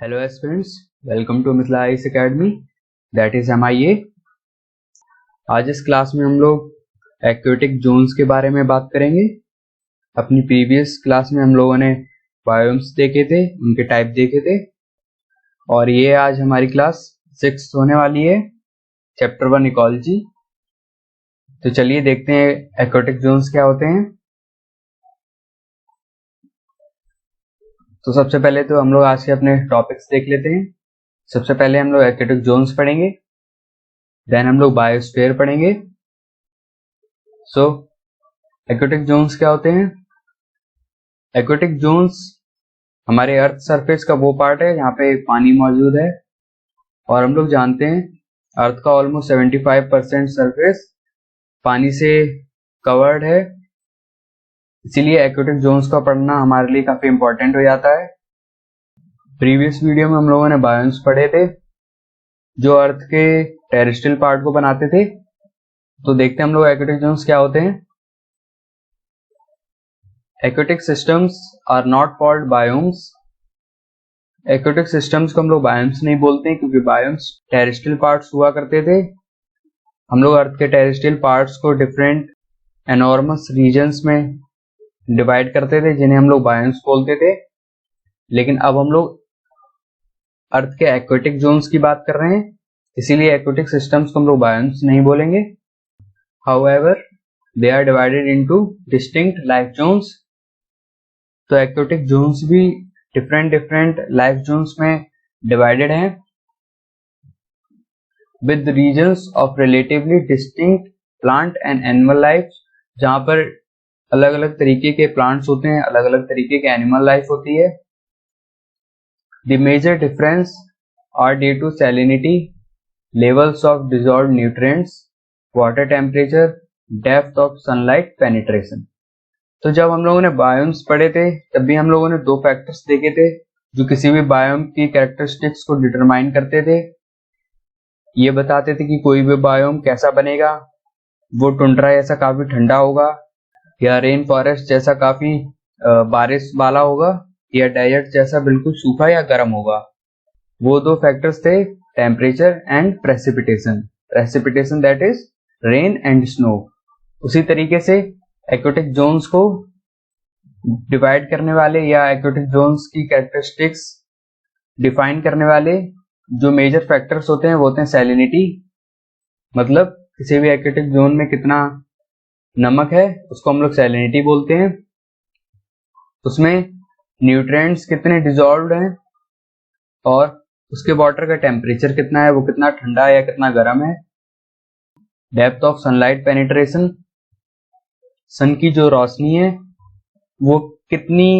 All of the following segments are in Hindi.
Hello aspirants, welcome to Mithila IAS academy, that is MIA। आज इस क्लास में हम लोग एक्वेटिक जोन्स के बारे में बात करेंगे। अपनी प्रीवियस क्लास में हम लोगों ने बायोम्स देखे थे, उनके टाइप देखे थे, और ये आज हमारी क्लास 6 होने वाली है, चैप्टर 1 इकोलॉजी। तो चलिए देखते हैं एक्वेटिक जोन्स क्या होते हैं। तो सबसे पहले तो हम लोग आज के अपने टॉपिक्स देख लेते हैं। सबसे पहले हम लोग एक्वेटिक जोन्स पढ़ेंगे, देन हम लोग बायोस्फीयर पढ़ेंगे। सो एक्वेटिक जोन्स क्या होते हैं? एक्वेटिक जोन्स हमारे अर्थ सरफेस का वो पार्ट है जहाँ पे पानी मौजूद है, और हम लोग जानते हैं अर्थ का ऑलमोस्ट 75% सरफेस पानी से कवर्ड है। इसीलिए एक्वेटिक जोन्स का पढ़ना हमारे लिए काफी इंपॉर्टेंट हो जाता है। प्रीवियस वीडियो में हम लोगों ने बायोम्स पढ़े थे जो अर्थ के टेरेस्ट्रियल पार्ट को बनाते थे। तो देखते हैं हम लोग एक्वेटिक जोन्स क्या होते हैं। Aquatic systems are not called biomes. Aquatic systems को हम लोग बायोम्स नहीं बोलते हैं, क्योंकि बायोम्स टेरेस्ट्रियल पार्ट्स हुआ करते थे। हम लोग अर्थ के टेरेस्ट्रियल पार्ट्स को डिफरेंट एनॉर्मस रीजन्स में डिवाइड करते थे, जिन्हें हम लोग बायोम्स बोलते थे। लेकिन अब हम लोग अर्थ के एक्वेटिक जोन्स की बात कर रहे हैं, इसीलिए एक्वेटिक सिस्टम्स को हम लोग बायोम्स नहीं बोलेंगे। However they are divided into distinct life zones. तो एक्वेटिक जोन्स भी डिफरेंट लाइफ जोन्स में डिवाइडेड हैं, with regions of relatively distinct plant and animal life, जहां पर अलग अलग तरीके के प्लांट्स होते हैं, अलग अलग तरीके के एनिमल लाइफ होती है। The major difference are due to salinity, levels of dissolved nutrients, water temperature, depth of sunlight penetration. तो जब हम लोगों ने बायोम्स पढ़े थे तब भी हम लोगों ने दो फैक्टर्स देखे थे जो किसी भी बायोम की कैरेक्टरिस्टिक्स को डिटरमाइन करते थे। ये बताते थे कि कोई भी बायोम कैसा बनेगा, वो टुंड्रा जैसा काफी ठंडा होगा, या रेन फॉरेस्ट जैसा काफी बारिश वाला होगा, या डेजर्ट जैसा बिल्कुल सूखा या गर्म होगा। वो दो फैक्टर्स थे, temperature and precipitation. Precipitation that is rain and snow. उसी तरीके से एक्वेटिक जोन्स को डिवाइड करने वाले या एक्वेटिक जोन्स की कैरेक्टरिस्टिक्स डिफाइन करने वाले जो मेजर फैक्टर्स होते हैं वो होते हैं सैलिनिटी, मतलब किसी भी एक्वेटिक जोन में कितना नमक है उसको हम लोग सैलिनिटी बोलते हैं। उसमें न्यूट्रिएंट्स कितने डिजॉल्व्ड हैं, और उसके वाटर का टेम्परेचर कितना है, वो कितना ठंडा है या कितना गर्म है। डेप्थ ऑफ सनलाइट पेनिट्रेशन, सन की जो रोशनी है वो कितनी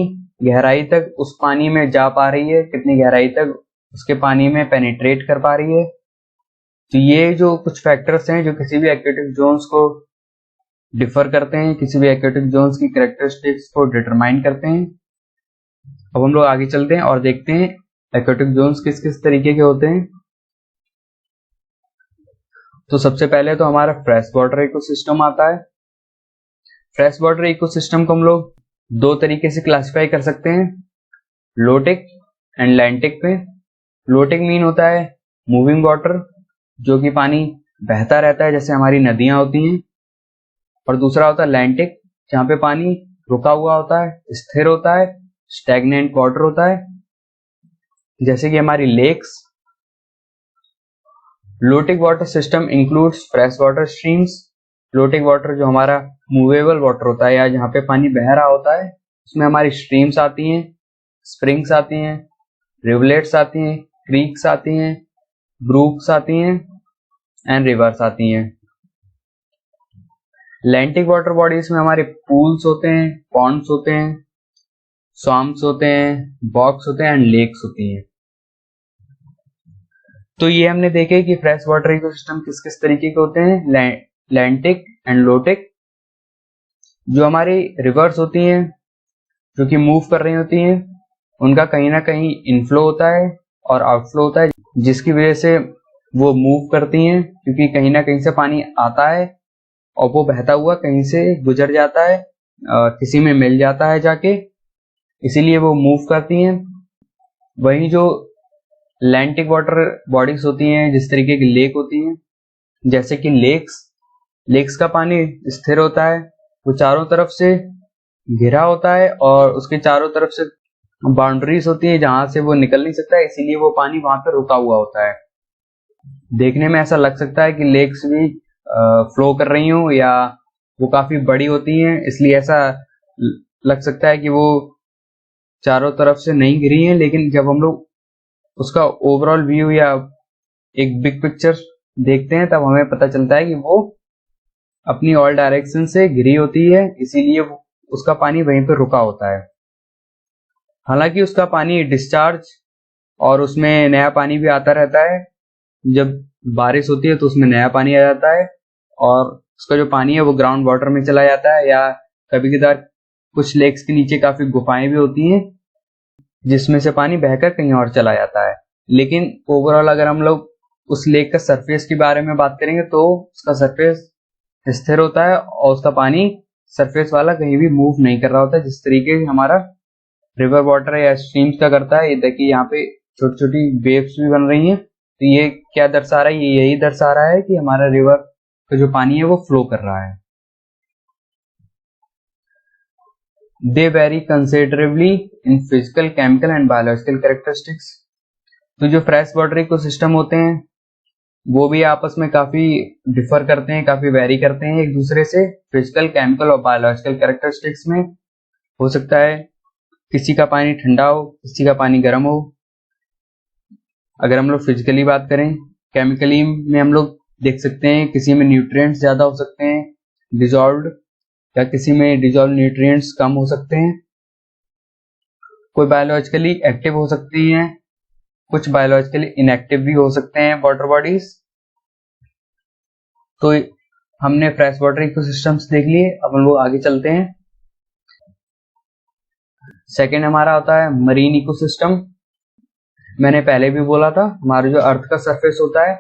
गहराई तक उस पानी में जा पा रही है, कितनी गहराई तक उसके पानी में पेनिट्रेट कर पा रही है। तो ये जो कुछ फैक्टर्स हैं जो किसी भी एक्वेटिक जोन्स को डिफर करते हैं, किसी भी एक्वेटिक जोन्स की कैरेक्टरिस्टिक्स को डिटरमाइन करते हैं। अब हम लोग आगे चलते हैं और देखते हैं एक्वेटिक जोन्स किस किस तरीके के होते हैं। तो सबसे पहले तो हमारा फ्रेश वाटर इकोसिस्टम आता है। फ्रेश वाटर इकोसिस्टम को हम लोग दो तरीके से क्लासिफाई कर सकते हैं, लोटिक एंड लैंटिक पे। लोटिक मीन होता है मूविंग वाटर, जो कि पानी बहता रहता है जैसे हमारी नदियां होती हैं, और दूसरा होता है लैंटिक, जहां पे पानी रुका हुआ होता है, स्थिर होता है, स्टैग्नेंट वाटर होता है, जैसे कि हमारी lakes. Lotic water system includes fresh water streams. Lotic water जो हमारा मूवेबल वाटर होता है या जहाँ पे पानी बह रहा होता है, उसमें हमारी स्ट्रीम्स आती हैं, स्प्रिंग्स आती हैं, रिवलेट्स आती हैं, क्रीक्स आती हैं, ब्रूक्स आती हैं एंड रिवर्स आती हैं। लैंटिक वाटर बॉडीज में हमारे पूल्स होते हैं, पॉन्ड्स होते हैं, स्वैम्प्स होते हैं, बॉक्स होते हैं एंड लेक्स होती हैं। तो ये हमने देखे कि फ्रेश वाटर इकोसिस्टम किस किस तरीके के होते हैं, लैंटिक एंड लोटिक। जो हमारी रिवर्स होती हैं, जो कि मूव कर रही होती हैं, उनका कहीं ना कहीं इनफ्लो होता है और आउटफ्लो होता है, जिसकी वजह से वो मूव करती हैं, क्योंकि कहीं ना कहीं से पानी आता है और वो बहता हुआ कहीं से गुजर जाता है, किसी में मिल जाता है जाके, इसीलिए वो मूव करती हैं। वहीं जो लैंटिक वाटर बॉडीज होती हैं, जिस तरीके की लेक होती हैं, जैसे कि लेक्स का पानी स्थिर होता है, वो चारों तरफ से घिरा होता है और उसके चारों तरफ से बाउंड्रीज होती है जहां से वो निकल नहीं सकता है, इसीलिए वो पानी वहां पर रुका हुआ होता है। देखने में ऐसा लग सकता है कि लेक्स भी फ्लो कर रही हूँ या वो काफी बड़ी होती हैं, इसलिए ऐसा लग सकता है कि वो चारों तरफ से नहीं घिरी हैं, लेकिन जब हम लोग उसका ओवरऑल व्यू या एक बिग पिक्चर देखते हैं तब हमें पता चलता है कि वो अपनी ऑल डायरेक्शन से घिरी होती है, इसीलिए उसका पानी वहीं पर रुका होता है। हालांकि उसका पानी डिस्चार्ज और उसमें नया पानी भी आता रहता है, जब बारिश होती है तो उसमें नया पानी आ जाता है और उसका जो पानी है वो ग्राउंड वाटर में चला जाता है, या कभी कभार कुछ लेक्स के नीचे काफी गुफाएं भी होती हैं जिसमें से पानी बहकर कहीं और चला जाता है। लेकिन ओवरऑल अगर हम लोग उस लेक का सरफेस के बारे में बात करेंगे तो उसका सरफेस स्थिर होता है और उसका पानी सरफेस वाला कहीं भी मूव नहीं कर रहा होता, जिस तरीके से हमारा रिवर वाटर या स्ट्रीम्स का करता है। ये देखिए यहाँ पे छोटी छोटी वेव्स भी बन रही हैं, तो ये क्या दर्शा रहा है, ये यही दर्शा रहा है कि हमारा रिवर का जो पानी है वो फ्लो कर रहा है। They vary considerably in physical, chemical and biological characteristics. तो जो फ्रेश वाटर इकोसिस्टम होते हैं वो भी आपस में काफी डिफर करते हैं, काफी वेरी करते हैं एक दूसरे से, फिजिकल, केमिकल और बायोलॉजिकल कैरेक्टरिस्टिक्स में। हो सकता है किसी का पानी ठंडा हो, किसी का पानी गर्म हो। अगर हम लोग फिजिकली बात करें, केमिकली में हम लोग देख सकते हैं किसी में न्यूट्रिएंट्स ज्यादा हो सकते हैं डिजॉल्व्ड, या किसी में डिजॉल्व न्यूट्रिएंट्स कम हो सकते हैं। कोई बायोलॉजिकली एक्टिव हो सकती हैं, कुछ बायोलॉजिकली इनएक्टिव भी हो सकते हैं वाटर बॉडीज। तो हमने फ्रेश वाटर इकोसिस्टम्स देख लिए, अब हम लोग आगे चलते हैं। सेकेंड हमारा होता है मरीन इकोसिस्टम। मैंने पहले भी बोला था, हमारा जो अर्थ का सरफेस होता है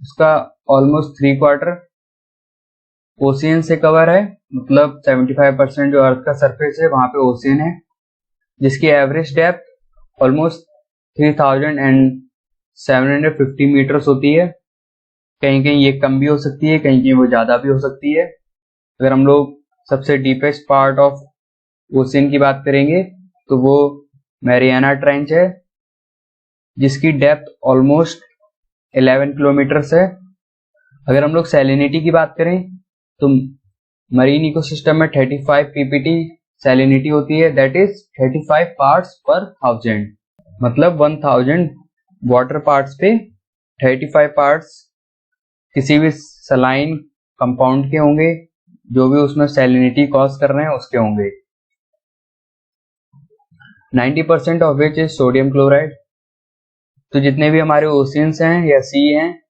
उसका ऑलमोस्ट 3/4 ओशियन से कवर है, मतलब 75% जो अर्थ का सरफेस है वहां पे ओशियन है, जिसकी एवरेज डेप्थ ऑलमोस्ट 3750 मीटर्स होती है। कहीं कहीं ये कम भी हो सकती है, कहीं कहीं वो ज्यादा भी हो सकती है। अगर हम लोग सबसे डीपेस्ट पार्ट ऑफ ओशियन की बात करेंगे तो वो मैरियाना ट्रेंच है, जिसकी डेप्थ ऑलमोस्ट 11 किलोमीटर्स है। अगर हम लोग सैलिनिटी की बात करें तो मरीन इकोसिस्टम में 35 पीपीटी सैलिनिटी होती है, दैट इज 35 पार्ट्स पर 1000, मतलब 1000 वाटर पार्ट्स पे 35 पार्ट्स किसी भी सलाइन कंपाउंड के होंगे, जो भी उसमें सैलिनिटी कॉज कर रहे हैं उसके होंगे। 90% of which is sodium chloride. तो जितने भी हमारे ओशियंस हैं या सी हैं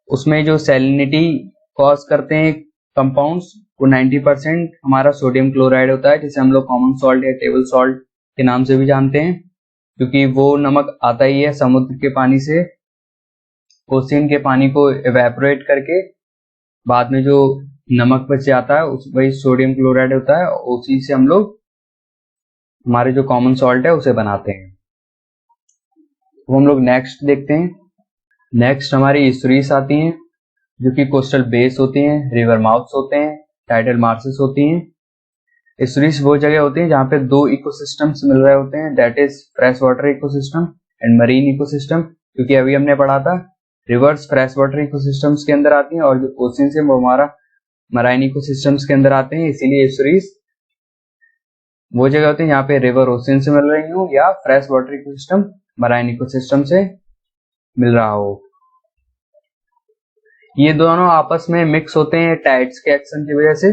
उसमें जो सैलिनिटी कॉज करते हैं कंपाउंड्स, वो 90% हमारा सोडियम क्लोराइड होता है, जिसे हम लोग कॉमन सॉल्ट या टेबल सॉल्ट के नाम से भी जानते हैं, क्योंकि वो नमक आता ही है समुद्र के पानी से, ओशियन के पानी को इवेपोरेट करके बाद में जो नमक बच जाता है वही सोडियम क्लोराइड होता है, उसी से हम लोग हमारे जो कॉमन सॉल्ट है उसे बनाते हैं। तो हम लोग नेक्स्ट देखते हैं। नेक्स्ट हमारी इस्टुरीज आती हैं, जो कि कोस्टल बेस होती हैं, रिवर माउथ्स होते हैं, टाइडल मार्सेस होती हैं। इस्टुरीज वो जगह होती हैं जहाँ पे दो इकोसिस्टम्स मिल रहे होते हैं, that is fresh water ecosystem and marine ecosystem. क्योंकि अभी हमने पढ़ा था रिवर्स फ्रेश वाटर इकोसिस्टम्स के अंदर आती हैं और जो ओशियन से वो हमारा मराइन इकोसिस्टम्स के अंदर आते हैं, इसीलिए इस्टुरीज वो जगह होती है जहाँ पे रिवर ओशियन से मिल रही हो या fresh water ecosystem marine ecosystem से मिल रहा हो। ये दोनों आपस में मिक्स होते हैं टाइड्स के एक्शन की वजह से।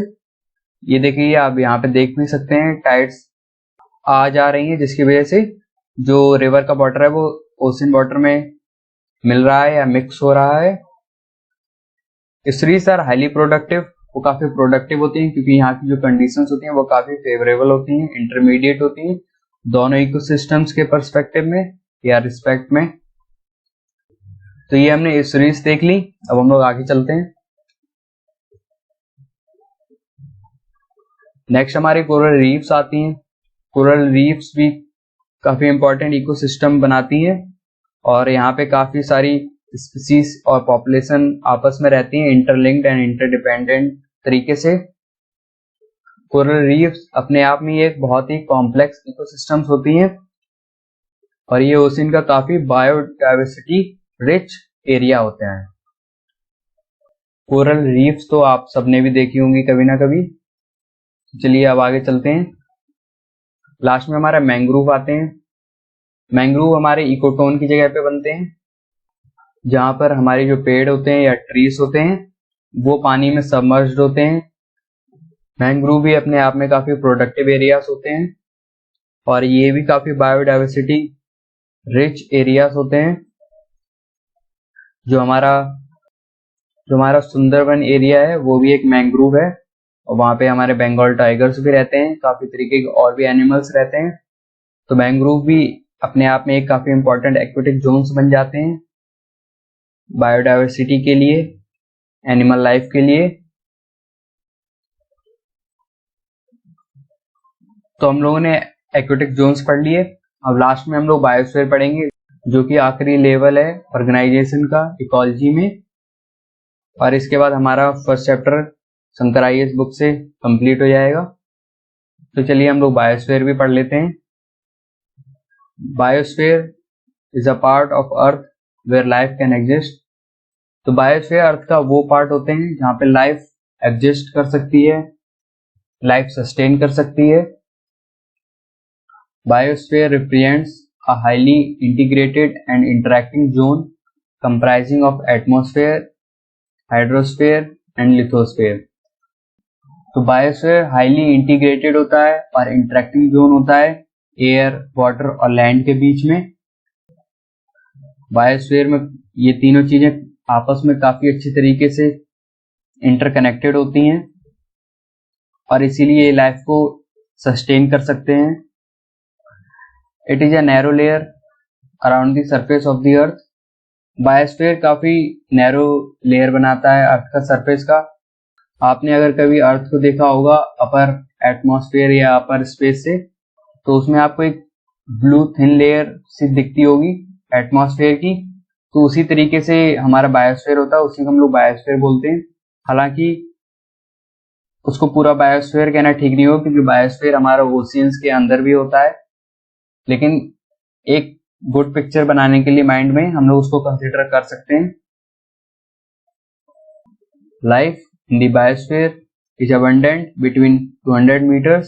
ये देखिए, आप यहाँ पे देख भी सकते हैं टाइड्स आ जा रही हैं, जिसकी वजह से जो रिवर का वाटर है वो ओशन वाटर में मिल रहा है या मिक्स हो रहा है। फिशरीज आर हाईली प्रोडक्टिव, वो काफी प्रोडक्टिव होती हैं क्योंकि यहाँ की जो कंडीशंस होती हैं वो काफी फेवरेबल होती हैं, इंटरमीडिएट होती हैं दोनों इकोसिस्टम्स के पर्सपेक्टिव में या रिस्पेक्ट में। तो ये हमने फिशरीज देख ली। अब हम लोग आगे चलते हैं। नेक्स्ट हमारी कोरल रीफ्स आती हैं। कोरल रीफ्स भी काफी इंपॉर्टेंट इकोसिस्टम बनाती हैं और यहाँ पे काफी सारी स्पीसीज और पॉपुलेशन आपस में रहती हैं इंटरलिंक्ड एंड इंटरडिपेंडेंट तरीके से। कोरल रीफ्स अपने आप में एक बहुत ही कॉम्प्लेक्स इकोसिस्टम्स होती हैं और ये ओशन का काफी बायोडाइवर्सिटी रिच एरिया होते हैं। कोरल रीफ्स तो आप सबने भी देखी होंगी कभी ना कभी। चलिए अब आगे चलते हैं। लास्ट में हमारा मैंग्रोव आते हैं। मैंग्रोव हमारे इकोटोन की जगह पे बनते हैं, जहां पर हमारे जो पेड़ होते हैं या ट्रीज होते हैं वो पानी में सबमर्ज्ड होते हैं। मैंग्रोव भी अपने आप में काफी प्रोडक्टिव एरियाज होते हैं और ये भी काफी बायोडाइवर्सिटी रिच एरियाज होते हैं। जो हमारा सुंदरबन एरिया है वो भी एक मैंग्रोव है और वहां पे हमारे बंगाल टाइगर्स भी रहते हैं, काफी तरीके के और भी एनिमल्स रहते हैं। तो मैंग्रोव भी अपने आप में एक काफी इंपॉर्टेंट एक्वेटिक जोन्स बन जाते हैं बायोडाइवर्सिटी के लिए, एनिमल लाइफ के लिए। तो हम लोगों ने एक्वेटिक जोन्स पढ़ लिए। अब लास्ट में हम लोग बायोस्फीयर पढ़ेंगे, जो कि आखिरी लेवल है ऑर्गेनाइजेशन का इकोलॉजी में। और इसके बाद हमारा first chapter Shankar IAS book से कंप्लीट हो जाएगा। तो चलिए हम लोग बायोस्फीयर भी पढ़ लेते हैं। Biosphere is a part of earth where life can exist. तो बायोस्फीयर अर्थ का वो पार्ट होते हैं जहाँ पे लाइफ एग्जिस्ट कर सकती है, लाइफ सस्टेन कर सकती है। Biosphere represents a highly integrated and interacting zone comprising of atmosphere, hydrosphere and lithosphere। तो बायोस्फीयर हाईली इंटीग्रेटेड होता है और इंटरेक्टिंग जोन होता है एयर, वाटर और लैंड के बीच में। बायोस्फीयर में ये तीनों चीजें आपस में काफी अच्छी तरीके से इंटरकनेक्टेड होती हैं और इसीलिए लाइफ को सस्टेन कर सकते हैं। It is a narrow layer around the surface of the earth। Biosphere काफी नैरो लेयर बनाता है अर्थ का सरफेस का। आपने अगर कभी अर्थ को देखा होगा अपर एटमॉस्फेयर या अपर स्पेस से, तो उसमें आपको एक ब्लू थिन लेयर सी दिखती होगी एटमॉस्फेयर की। तो उसी तरीके से हमारा बायोस्फीयर होता है, उसी को हम लोग बायोस्फीयर बोलते हैं। हालांकि उसको पूरा बायोस्फीयर कहना ठीक नहीं हो, क्योंकि बायोस्फीयर हमारा ओशियंस के अंदर भी होता है, लेकिन एक गुड पिक्चर बनाने के लिए माइंड में हम लोग उसको कंसीडर कर सकते हैं। Life in the biosphere is abundant between 200 meters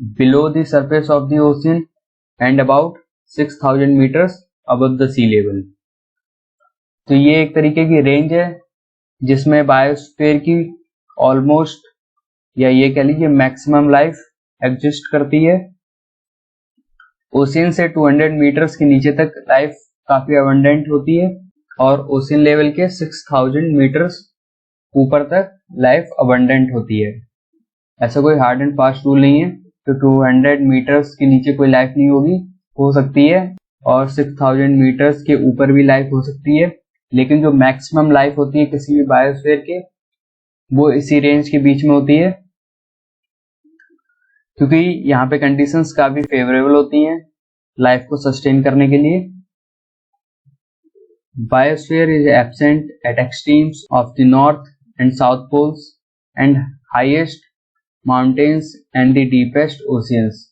below the surface of the ocean and about 6000 meters above the sea level। तो ये एक तरीके की रेंज है जिसमें बायोस्फीयर की ऑलमोस्ट या ये कह लीजिए मैक्सिमम लाइफ एग्जिस्ट करती है। ओशियन से 200 मीटर्स के नीचे तक लाइफ काफी अबंडेंट होती है और ओशियन लेवल के 6000 मीटर्स ऊपर तक लाइफ अबंडेंट होती है। ऐसा कोई हार्ड एंड फास्ट रूल नहीं है, तो 200 मीटर्स के नीचे कोई लाइफ नहीं होगी, हो सकती है, और 6000 मीटर्स के ऊपर भी लाइफ हो सकती है। लेकिन जो मैक्सिमम लाइफ होती है किसी भी बायोस्फीयर के, वो इसी रेंज के बीच में होती है, क्योंकि यहाँ पे कंडीशंस काफी फेवरेबल होती हैं लाइफ को सस्टेन करने के लिए। Biosphere is absent at extremes of the north and south poles and highest mountains and the deepest oceans.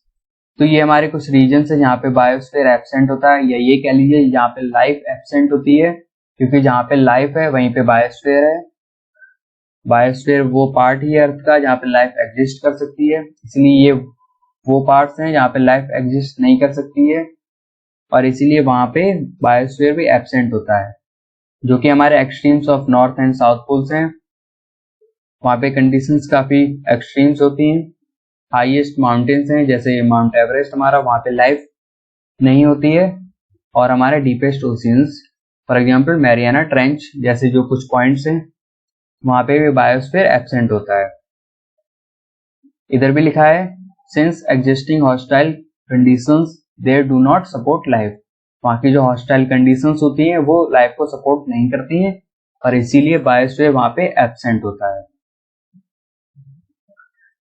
तो ये हमारे कुछ रीजन है जहाँ पे बायोस्फीयर एब्सेंट होता है, या ये कह लीजिए जहाँ पे लाइफ एब्सेंट होती है, क्योंकि जहाँ पे लाइफ है वहीं पे बायोस्फीयर है। बायोस्फीयर वो पार्ट ही है अर्थ का जहाँ पे लाइफ एग्जिस्ट कर सकती है, इसलिए ये वो पार्ट्स हैं जहाँ पे लाइफ एग्जिस्ट नहीं कर सकती है और इसीलिए वहां पे बायोस्फीयर भी एब्सेंट होता है। जो कि हमारे extremes of north and south poles हैं। वहाँ पे कंडीशंस काफ़ी एक्सट्रीम्स होती हैं। हाईएस्ट माउंटेन्स हैं जैसे माउंट एवरेस्ट हमारा, वहाँ पे लाइफ नहीं होती है। और हमारे deepest oceans for example Mariana trench जैसे जो कुछ पॉइंट्स हैं, वहाँ पे भी बायोस्फीयर एब्सेंट होता है। इधर भी लिखा है since existing hostile conditions there do not support life. वहाँ की जो हॉस्टाइल कंडीशंस होती हैं वो लाइफ को सपोर्ट नहीं करती हैं और इसीलिए बायोस्फीयर वहाँ पे एब्सेंट होता है।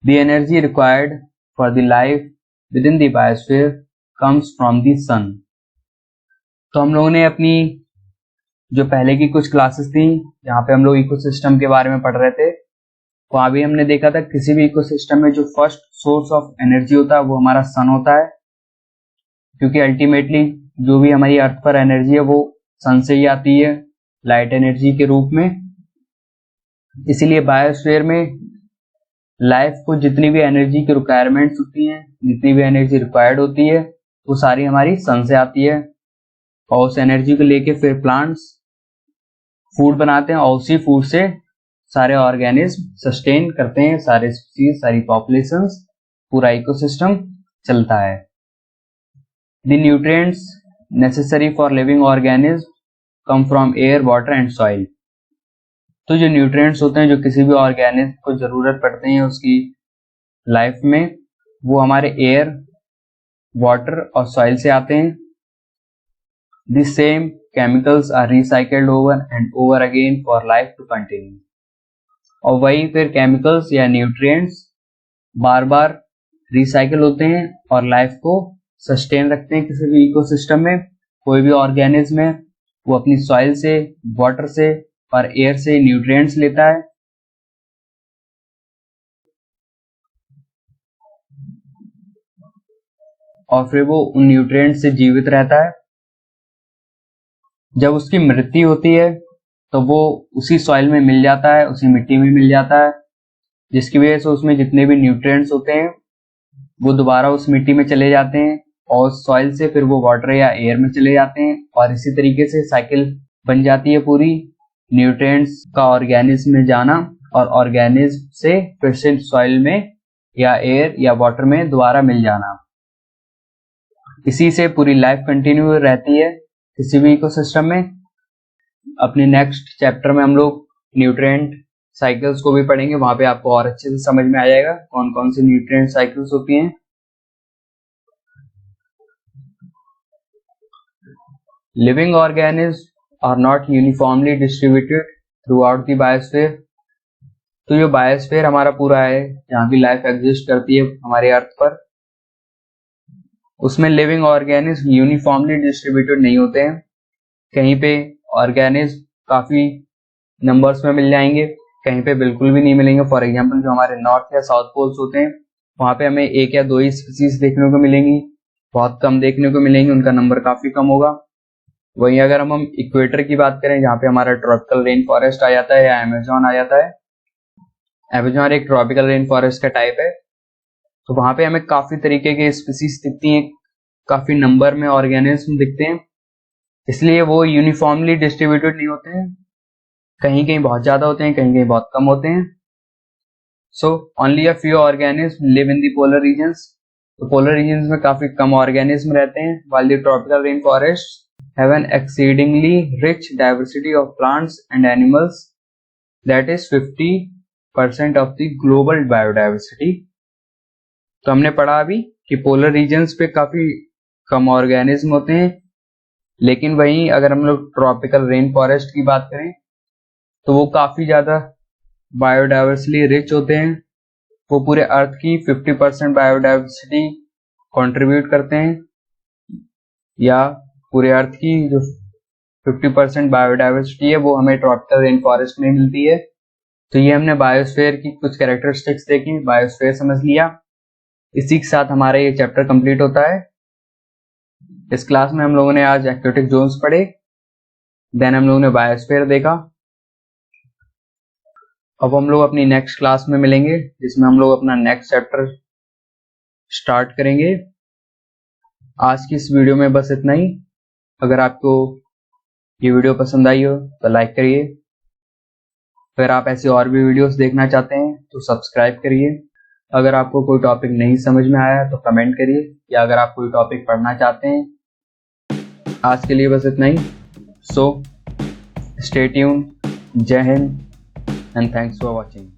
The energy required for the life within the biosphere comes from the sun. तो हम लोगों ने अपनी जो पहले की कुछ क्लासेस थी जहाँ पे हम लोग इकोसिस्टम के बारे में पढ़ रहे थे, वहाँ भी हमने देखा था किसी भी इकोसिस्टम में जो फर्स्ट सोर्स ऑफ एनर्जी होता है वो हमारा सन होता है, क्योंकि अल्टीमेटली जो भी हमारी अर्थ पर एनर्जी है वो सन से ही आती है लाइट एनर्जी के रूप में। इसीलिए बायोस्फीयर में लाइफ को जितनी भी एनर्जी की रिक्वायरमेंट्स होती हैं, जितनी भी एनर्जी रिक्वायर्ड होती है, वो सारी हमारी सन से आती है और उस एनर्जी को लेके फिर प्लांट्स फूड बनाते हैं और उसी फूड से सारे ऑर्गेनिज्म सस्टेन करते हैं, सारे स्पीशीज, सारी पॉपुलेशंस, पूरा इकोसिस्टम चलता है। The nutrients necessary for living organism come from air, water and soil. तो जो न्यूट्रिएंट्स होते हैं जो किसी भी ऑर्गेनिज्म को जरूरत पड़ते हैं उसकी लाइफ में, वो हमारे एयर, वाटर और सॉइल से आते हैं। The same chemicals are recycled over and over again for life to continue. और वही फिर केमिकल्स या न्यूट्रिएंट्स बार बार रिसाइकल होते हैं और लाइफ को सस्टेन रखते हैं किसी भी इकोसिस्टम में। कोई भी ऑर्गेनिज्म है वो अपनी सॉइल से, वाटर से और एयर से न्यूट्रिएंट्स लेता है और फिर वो उन न्यूट्रिएंट्स से जीवित रहता है। जब उसकी मृत्यु होती है तो वो उसी सॉइल में मिल जाता है, उसी मिट्टी में मिल जाता है, जिसकी वजह से उसमें जितने भी न्यूट्रिएंट्स होते हैं वो दोबारा उस मिट्टी में चले जाते हैं और सॉइल से फिर वो वाटर या एयर में चले जाते हैं और इसी तरीके से साइकिल बन जाती है पूरी, न्यूट्रिएंट्स का ऑर्गेनिज्म में जाना और ऑर्गेनिज्म से फिर से सॉइल में या एयर या वाटर में दोबारा मिल जाना। इसी से पूरी लाइफ कंटिन्यू रहती है किसी भी इकोसिस्टम में। अपने नेक्स्ट चैप्टर में हम लोग न्यूट्रिएंट साइकिल्स को भी पढ़ेंगे, वहां पे आपको और अच्छे से समझ में आ जाएगा कौन कौन सी न्यूट्रिएंट साइकिल्स होती हैं। Living organism are not uniformly distributed throughout the biosphere। तो जो बायोस्फीयर हमारा पूरा है जहाँ भी लाइफ एग्जिस्ट करती है हमारे अर्थ पर, उसमें लिविंग ऑर्गेनिज्म यूनिफॉर्मली डिस्ट्रीब्यूटेड नहीं होते हैं। कहीं पे ऑर्गेनिज्म काफी नंबर्स में मिल जाएंगे, कहीं पे बिल्कुल भी नहीं मिलेंगे। फॉर एग्जांपल जो हमारे नॉर्थ या साउथ पोल्स होते हैं वहां पे हमें एक या दो ही स्पीसीज देखने को मिलेंगी, बहुत कम देखने को मिलेंगी, उनका नंबर काफी कम होगा। वहीं अगर हम इक्वेटर की बात करें जहाँ पे हमारा ट्रॉपिकल रेन फॉरेस्ट आ जाता है या अमेजोन आ जाता है, अमेजोन एक ट्रॉपिकल रेन फॉरेस्ट का टाइप है, तो वहां पे हमें काफी तरीके के स्पीसीज दिखती हैं, काफी नंबर में ऑर्गेनिज्म दिखते हैं। इसलिए वो यूनिफॉर्मली डिस्ट्रीब्यूटेड नहीं होते हैं, कहीं कहीं बहुत ज्यादा होते हैं, कहीं कहीं बहुत कम होते हैं। So only a few organism live in the polar regions. तो पोलर रीजन्स में काफी कम ऑर्गेनिज्म रहते हैं, while the tropical rainforests have an exceedingly rich diversity of plants and animals that is 50% of the global biodiversity। तो हमने पढ़ा अभी कि पोलर रीजन्स पे काफी कम ऑर्गेनिज्म होते हैं, लेकिन वहीं अगर हम लोग ट्रॉपिकल रेन फॉरेस्ट की बात करें तो वो काफी ज्यादा बायोडाइवर्सिटी रिच होते हैं। वो पूरे अर्थ की 50% बायोडाइवर्सिटी कंट्रीब्यूट करते हैं, या पूरे अर्थ की जो 50% बायोडाइवर्सिटी है वो हमें ट्रॉपिकल रेन फॉरेस्ट में मिलती है। तो ये हमने बायोस्फीयर की कुछ कैरेक्टरिस्टिक्स देखी, बायोस्फीयर समझ लिया। इसी के साथ हमारा ये चैप्टर कंप्लीट होता है। इस क्लास में हम लोगों ने आज एक्वेटिक जोन्स पढ़े, देन हम लोगों ने बायोस्फीयर देखा। अब हम लोग अपनी नेक्स्ट क्लास में मिलेंगे जिसमें हम लोग अपना नेक्स्ट चैप्टर स्टार्ट करेंगे। आज की इस वीडियो में बस इतना ही। अगर आपको ये वीडियो पसंद आई हो तो लाइक करिए। अगर आप ऐसे और भी वीडियोस देखना चाहते हैं तो सब्सक्राइब करिए। अगर आपको कोई टॉपिक नहीं समझ में आया तो कमेंट करिए, या अगर आप कोई टॉपिक पढ़ना चाहते हैं। आज के लिए बस इतना ही। सो स्टे ट्यून्ड। जय हिंद एंड थैंक्स फॉर वॉचिंग।